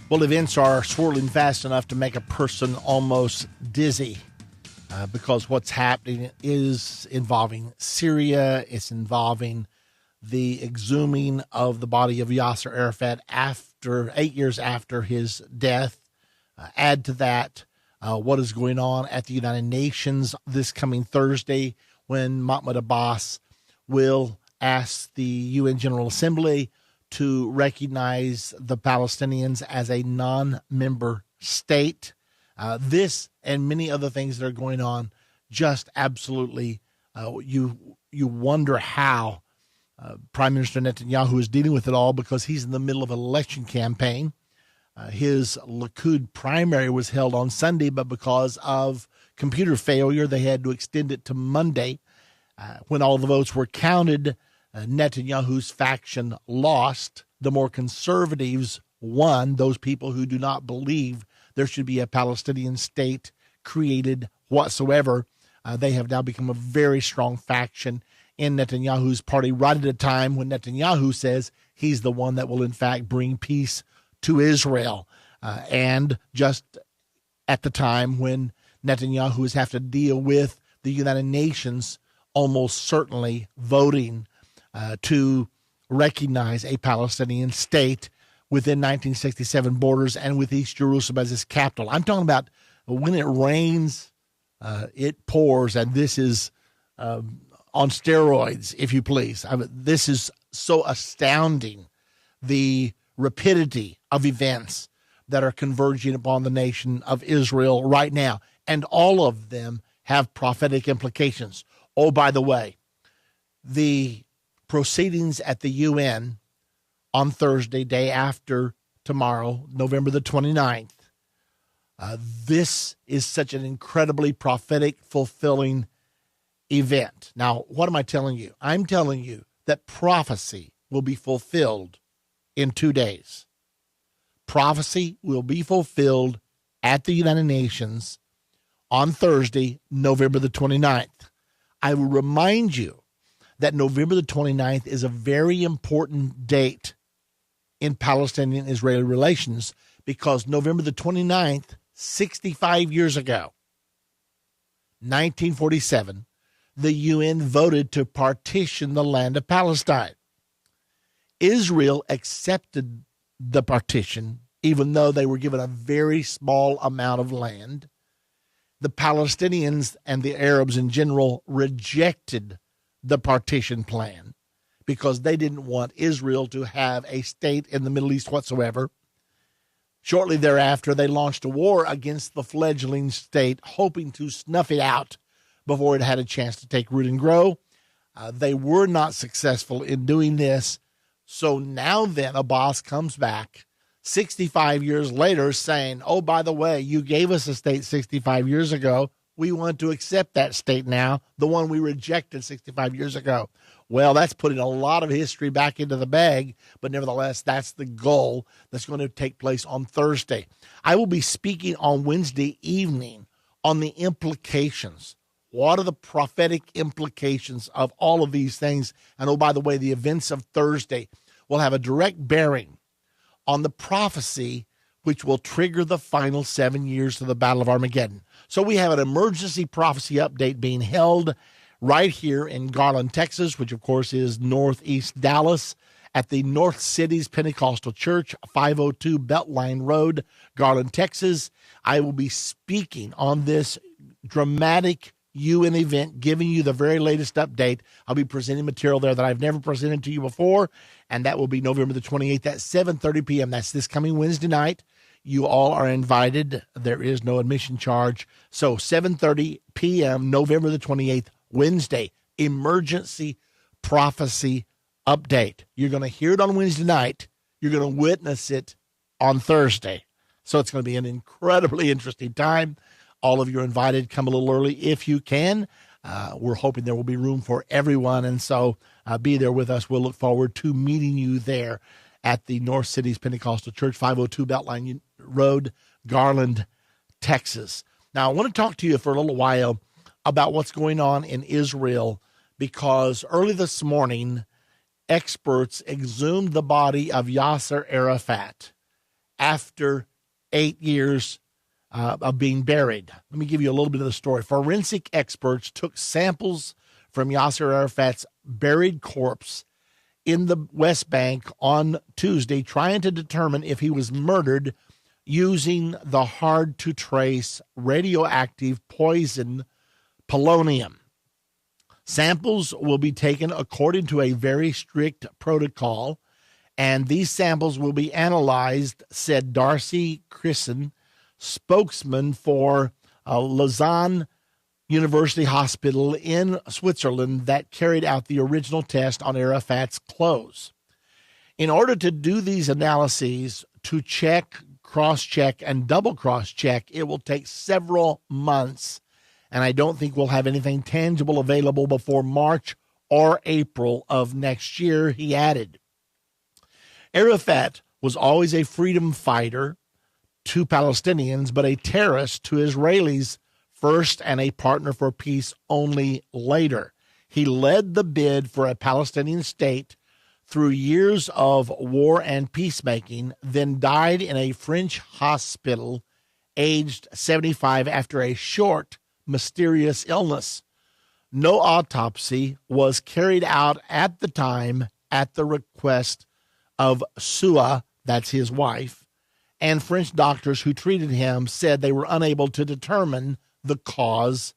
Well, events are swirling fast enough to make a person almost dizzy because what's happening is involving Syria. It's involving the exhuming of the body of Yasser Arafat after 8 years after his death. Add to that what is going on at the United Nations this coming Thursday when Mahmoud Abbas will ask the UN General Assembly to recognize the Palestinians as a non-member state. This and many other things that are going on, just absolutely, you wonder how Prime Minister Netanyahu is dealing with it all, because he's in the middle of an election campaign. His Likud primary was held on Sunday, but because of computer failure, they had to extend it to Monday. When all the votes were counted, Netanyahu's faction lost. The more conservatives won, those people who do not believe there should be a Palestinian state created whatsoever. They have now become a very strong faction in Netanyahu's party, right at a time when Netanyahu says he's the one that will, in fact, bring peace to Israel. And just at the time when Netanyahu is have to deal with the United Nations almost certainly voting to recognize a Palestinian state within 1967 borders and with East Jerusalem as its capital. I'm talking about when it rains, it pours, and this is on steroids, if you please. This is so astounding, the rapidity of events that are converging upon the nation of Israel right now, and all of them have prophetic implications. Oh, by the way, the proceedings at the UN on Thursday, day after tomorrow, November the 29th, this is such an incredibly prophetic, fulfilling event. Now, what am I telling you? I'm telling you that prophecy will be fulfilled in 2 days. Prophecy will be fulfilled at the United Nations on Thursday, November the 29th. I will remind you that November the 29th is a very important date in Palestinian-Israeli relations, because November the 29th, 65 years ago, 1947, the UN voted to partition the land of Palestine. Israel accepted the partition, even though they were given a very small amount of land. The Palestinians and the Arabs in general rejected the partition plan because they didn't want Israel to have a state in the Middle East whatsoever. Shortly thereafter, they launched a war against the fledgling state, hoping to snuff it out before it had a chance to take root and grow. They were not successful in doing this. So now then, Abbas comes back 65 years later saying, oh, by the way, you gave us a state 65 years ago. We want to accept that state now, the one we rejected 65 years ago. Well, that's putting a lot of history back into the bag, but nevertheless, that's the goal that's going to take place on Thursday. I will be speaking on Wednesday evening on the implications. What are the prophetic implications of all of these things? And oh, by the way, the events of Thursday will have a direct bearing on the prophecy which will trigger the final 7 years of the Battle of Armageddon. So we have an emergency prophecy update being held right here in Garland, Texas, which of course is northeast Dallas, at the North Cities Pentecostal Church, 502 Beltline Road, Garland, Texas. I will be speaking on this dramatic UN event, giving you the very latest update. I'll be presenting material there that I've never presented to you before, and that will be November the 28th at 7:30 p.m. That's this coming Wednesday night. You all are invited. There is no admission charge. So 7:30 p.m., November the 28th, Wednesday, emergency prophecy update. You're going to hear it on Wednesday night. You're going to witness it on Thursday. So it's going to be an incredibly interesting time. All of you are invited. Come a little early if you can. We're hoping there will be room for everyone, and so be there with us. We'll look forward to meeting you there at the North Cities Pentecostal Church, 502 Beltline Road, Garland, Texas. Now, I want to talk to you for a little while about what's going on in Israel, because early this morning, experts exhumed the body of Yasser Arafat after 8 years of being buried. Let me give you a little bit of the story. Forensic experts took samples from Yasser Arafat's buried corpse in the West Bank on Tuesday, trying to determine if he was murdered using the hard-to-trace radioactive poison polonium. Samples will be taken according to a very strict protocol, and these samples will be analyzed, said Darcy Crisson, spokesman for Lausanne University Hospital in Switzerland that carried out the original test on Arafat's clothes. In order to do these analyses, to check, cross-check, and double cross-check, it will take several months, and I don't think we'll have anything tangible available before March or April of next year, he added. Arafat was always a freedom fighter to Palestinians, but a terrorist to Israelis first and a partner for peace only later. He led the bid for a Palestinian state through years of war and peacemaking, then died in a French hospital aged 75 after a short, mysterious illness. No autopsy was carried out at the time at the request of Sua, that's his wife, and French doctors who treated him said they were unable to determine the cause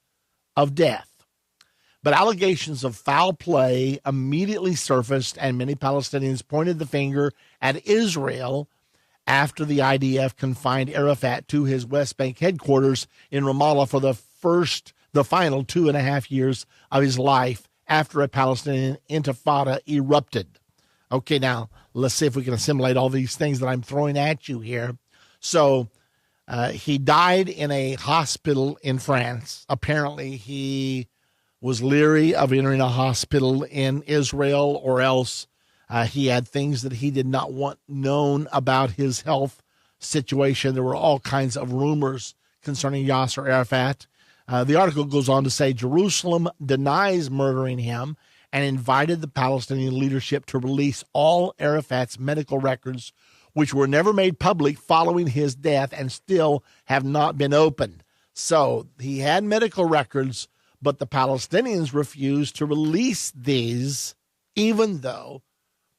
of death. But allegations of foul play immediately surfaced, and many Palestinians pointed the finger at Israel after the IDF confined Arafat to his West Bank headquarters in Ramallah for the final 2.5 years of his life after a Palestinian intifada erupted. Okay, now let's see if we can assimilate all these things that I'm throwing at you here. So he died in a hospital in France. Apparently he was leery of entering a hospital in Israel, or else he had things that he did not want known about his health situation. There were all kinds of rumors concerning Yasser Arafat. The article goes on to say Jerusalem denies murdering him and invited the Palestinian leadership to release all Arafat's medical records, which were never made public following his death and still have not been opened. So he had medical records, but the Palestinians refused to release these, even though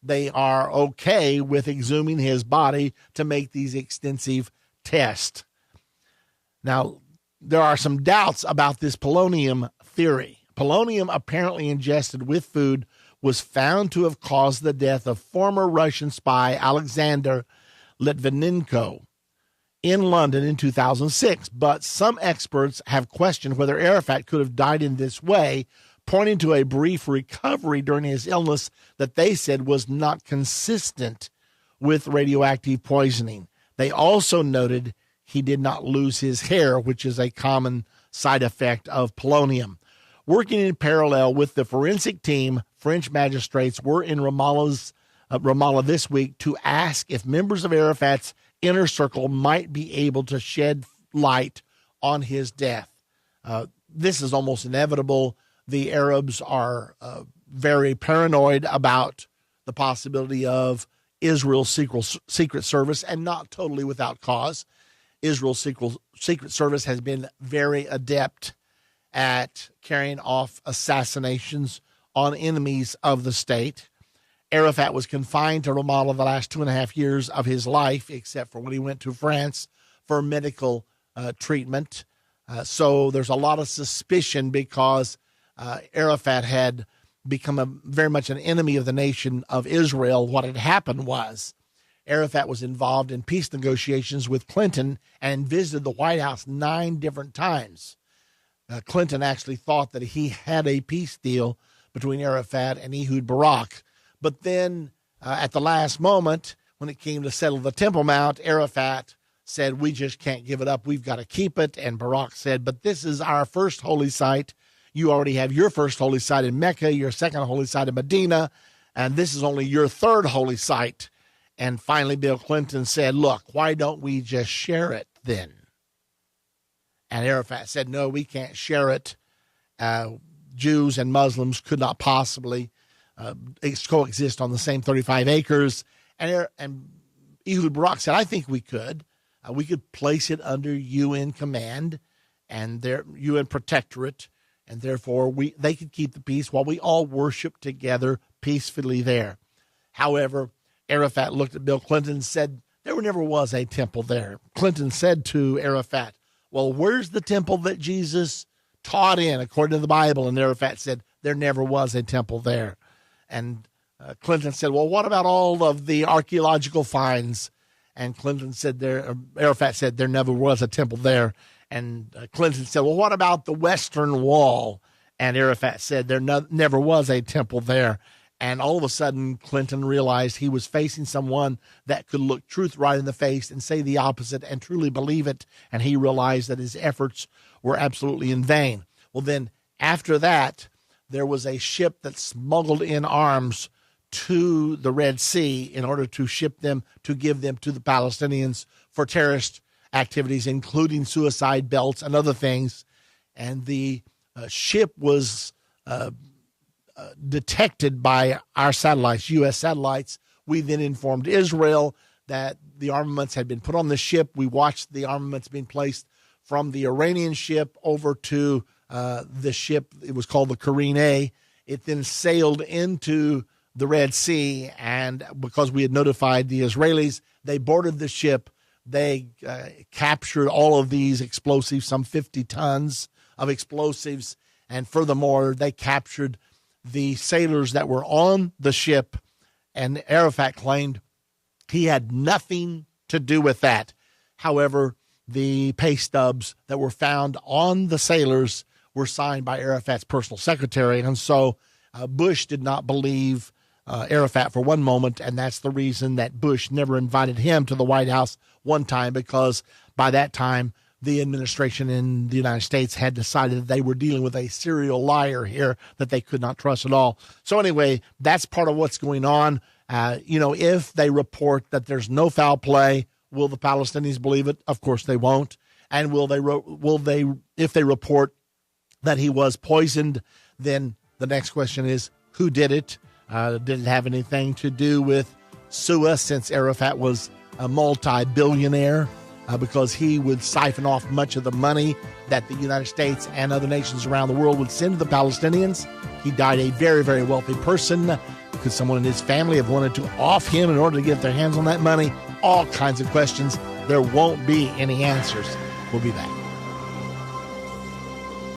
they are okay with exhuming his body to make these extensive tests. Now, there are some doubts about this polonium theory. Polonium, apparently ingested with food, was found to have caused the death of former Russian spy Alexander Litvinenko in London in 2006. But some experts have questioned whether Arafat could have died in this way, pointing to a brief recovery during his illness that they said was not consistent with radioactive poisoning. They also noted he did not lose his hair, which is a common side effect of polonium. Working in parallel with the forensic team, French magistrates were in Ramallah this week to ask if members of Arafat's inner circle might be able to shed light on his death. This is almost inevitable. The Arabs are very paranoid about the possibility of Israel's secret service, and not totally without cause. Israel's secret service has been very adept at carrying off assassinations on enemies of the state. Arafat was confined to Ramallah the last 2.5 years of his life, except for when he went to France for medical treatment. So there's a lot of suspicion because Arafat had become very much an enemy of the nation of Israel. What had happened was Arafat was involved in peace negotiations with Clinton and visited the White House 9 different times. Clinton actually thought that he had a peace deal between Arafat and Ehud Barak. But then at the last moment, when it came to settle the Temple Mount, Arafat said, we just can't give it up. We've got to keep it. And Barak said, but this is our first holy site. You already have your first holy site in Mecca, your second holy site in Medina, and this is only your third holy site. And finally, Bill Clinton said, look, why don't we just share it then? And Arafat said, no, we can't share it. Jews and Muslims could not possibly coexist on the same 35 acres. And Ehud Barak said, I think we could. We could place it under UN command and their UN protectorate, and therefore they could keep the peace while we all worship together peacefully there. However, Arafat looked at Bill Clinton and said, there never was a temple there. Clinton said to Arafat, well, where's the temple that Jesus taught in according to the Bible? And Arafat said, there never was a temple there. And Clinton said, well, what about all of the archaeological finds? And Arafat said, there never was a temple there. And Clinton said, well, what about the Western Wall? And Arafat said, there never was a temple there. And all of a sudden, Clinton realized he was facing someone that could look truth right in the face and say the opposite and truly believe it. And he realized that his efforts were absolutely in vain. Well, then after that, there was a ship that smuggled in arms to the Red Sea in order to ship them, to give them to the Palestinians for terrorist activities, including suicide belts and other things. And the ship was detected by our satellites, U.S. satellites. We then informed Israel that the armaments had been put on the ship. We watched the armaments being placed from the Iranian ship over to the ship. It was called the Karine A. It then sailed into the Red Sea, and because we had notified the Israelis, they boarded the ship. They captured all of these explosives, some 50 tons of explosives, and furthermore, they captured the sailors that were on the ship, and Arafat claimed he had nothing to do with that. However, the pay stubs that were found on the sailors were signed by Arafat's personal secretary, and so Bush did not believe Arafat for one moment, and that's the reason that Bush never invited him to the White House one time, because by that time, the administration in the United States had decided that they were dealing with a serial liar here that they could not trust at all. So anyway, that's part of what's going on. If they report that there's no foul play, will the Palestinians believe it? Of course they won't. And if they report that he was poisoned, then the next question is, who did it? Did it have anything to do with Suez, since Arafat was a multi-billionaire? Because he would siphon off much of the money that the United States and other nations around the world would send to the Palestinians. He died a very, very wealthy person. Could someone in his family have wanted to off him in order to get their hands on that money? All kinds of questions. There won't be any answers. We'll be back.